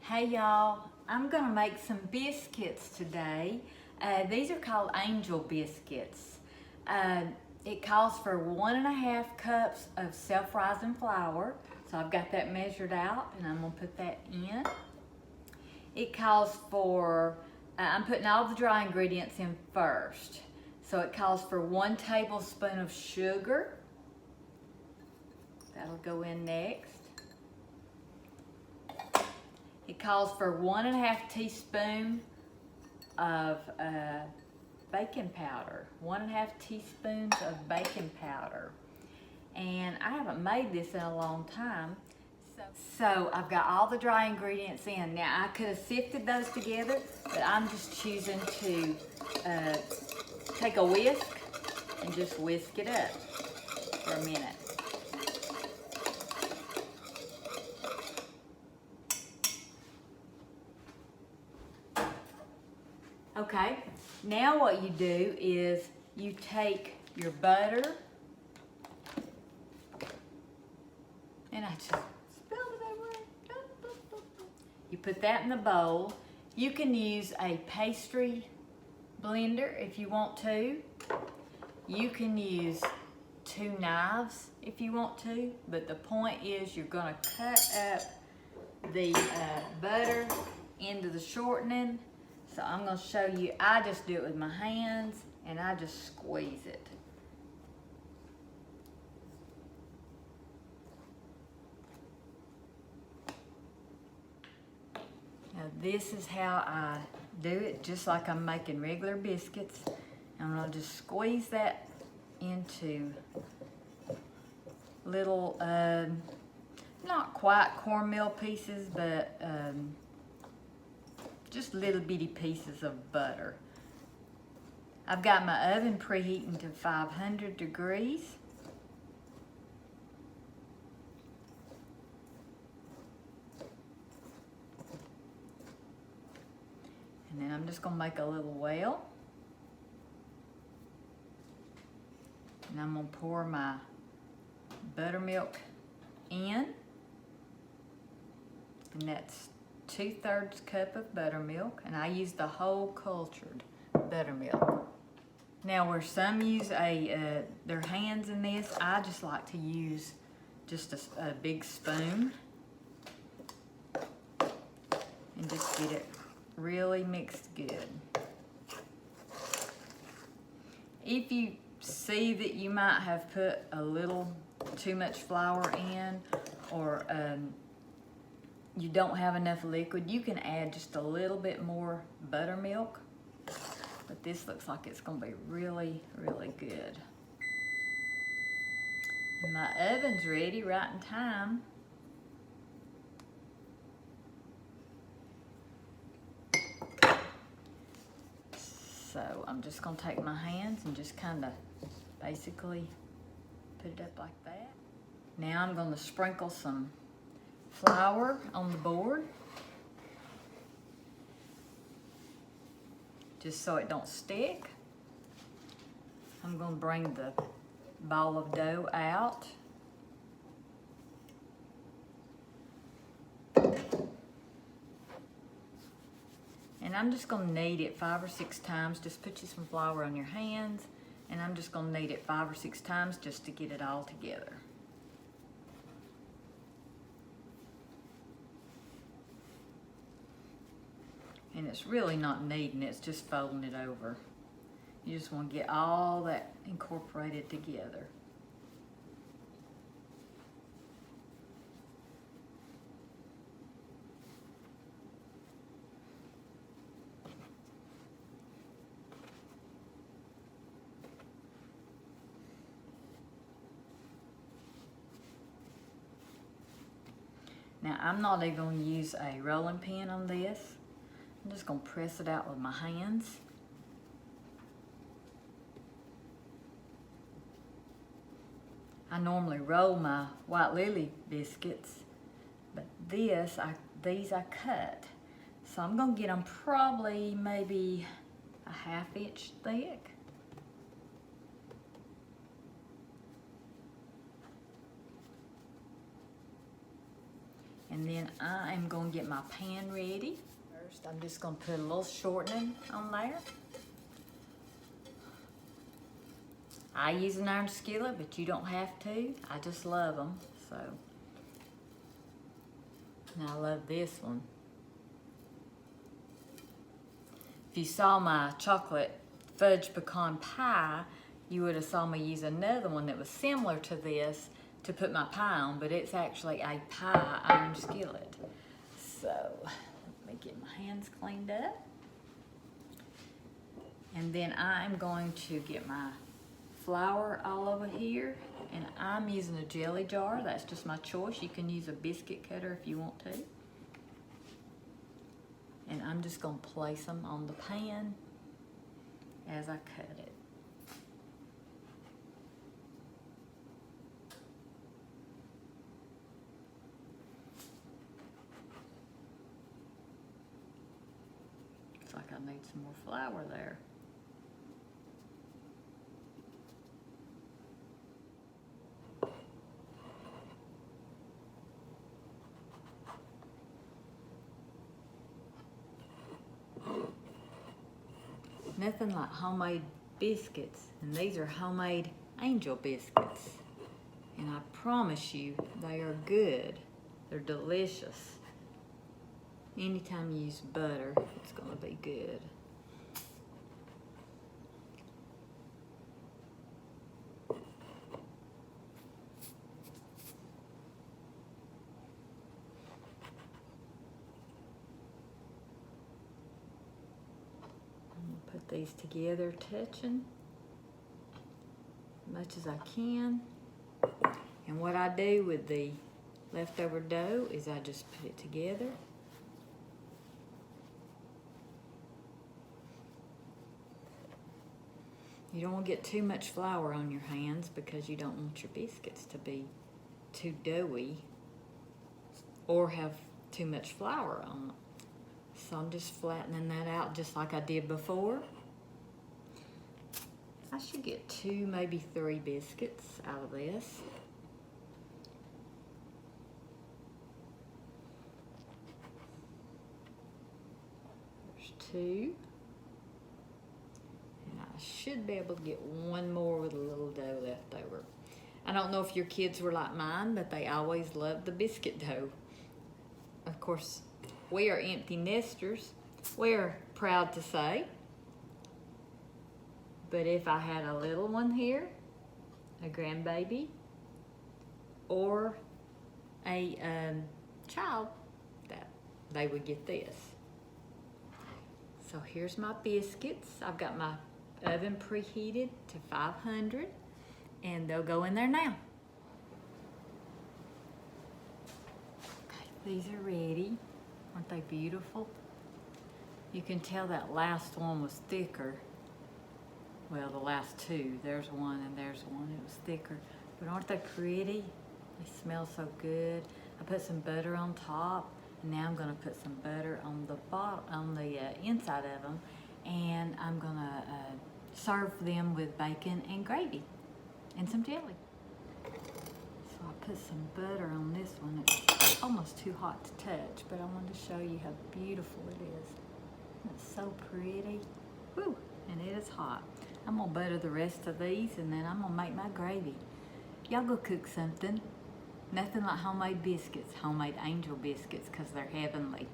Hey y'all, I'm gonna make some biscuits today. These are called Angel Biscuits. It calls for 1.5 cups of self-rising flour. So I've got that measured out and I'm gonna put that in. It calls for, I'm putting all the dry ingredients in first. So it calls for 1 tablespoon of sugar. That'll go in next. It calls for 1.5 teaspoons of baking powder. 1.5 teaspoons of baking powder. And I haven't made this in a long time. So I've got all the dry ingredients in. Now I could have sifted those together, but I'm just choosing to take a whisk and just whisk it up for a minute. Okay, now what you do is you take your butter, and I just spilled it everywhere. You put that in the bowl. You can use a pastry blender if you want to. You can use 2 knives if you want to, but the point is you're gonna cut up the butter into the shortening. So I'm going to show you, I just do it with my hands and I just squeeze it. Now this is how I do it, just like I'm making regular biscuits. I'm going to just squeeze that into little, not quite cornmeal pieces, but just little bitty pieces of butter. I've got my oven preheating to 500 degrees. And then I'm just gonna make a little well. And I'm gonna pour my buttermilk in. And that's 2/3 cup of buttermilk, and I use the whole cultured buttermilk. Now where some use their hands in this, I just like to use just a big spoon and just get it really mixed good. If you see that you might have put a little too much flour in, or you don't have enough liquid, you can add just a little bit more buttermilk. But this looks like it's gonna be really, really good. And my oven's ready right in time. So I'm just gonna take my hands and just kinda basically put it up like that. Now I'm gonna sprinkle some flour on the board, just so it don't stick. I'm going to bring the ball of dough out. And I'm just going to knead it 5 or 6 times. Just put you some flour on your hands, and I'm just going to knead it 5 or 6 times just to get it all together. And it's really not kneading, it's just folding it over. You just want to get all that incorporated together. Now I'm not even going to use a rolling pin on this. I'm just going to press it out with my hands. I normally roll my white lily biscuits, but these I cut. So I'm going to get them probably maybe a 1/2 inch thick. And then I am gonna get my pan ready. First, I'm just gonna put a little shortening on there. I use an iron skillet, but you don't have to. I just love them, so. And I love this one. If you saw my chocolate fudge pecan pie, you would have saw me use another one that was similar to this to put my pie on, but it's actually a pie iron skillet. So, let me get my hands cleaned up. And then I'm going to get my flour all over here, and I'm using a jelly jar. That's just my choice. You can use a biscuit cutter if you want to. And I'm just gonna place them on the pan as I cut it. Looks like I need some more flour there. Nothing like homemade biscuits, and these are homemade angel biscuits. And I promise you, they are good. They're delicious. Anytime you use butter, it's gonna be good. Put these together, touching as much as I can. And what I do with the leftover dough is I just put it together. You don't want to get too much flour on your hands because you don't want your biscuits to be too doughy or have too much flour on them. So I'm just flattening that out just like I did before. I should get 2, maybe 3 biscuits out of this. There's 2. And I should be able to get 1 more with a little dough left over. I don't know if your kids were like mine, but they always loved the biscuit dough. Of course, we are empty nesters, we're proud to say. But if I had a little one here, a grandbaby, or a child, that they would get this. So here's my biscuits. I've got my oven preheated to 500, and they'll go in there now. Okay, these are ready. Aren't they beautiful? You can tell that last one was thicker. Well, the last 2, there's one and there's one, it was thicker. But aren't they pretty? They smell so good. I put some butter on top, and now I'm gonna put some butter on the bottom, on the inside of them, and I'm gonna serve them with bacon and gravy and some jelly. So I put some butter on this one. It's almost too hot to touch, but I wanted to show you how beautiful it is. It's so pretty. Woo, and it is hot. I'm gonna butter the rest of these, and then I'm gonna make my gravy. Y'all go cook something. Nothing like homemade biscuits, homemade angel biscuits, because they're heavenly.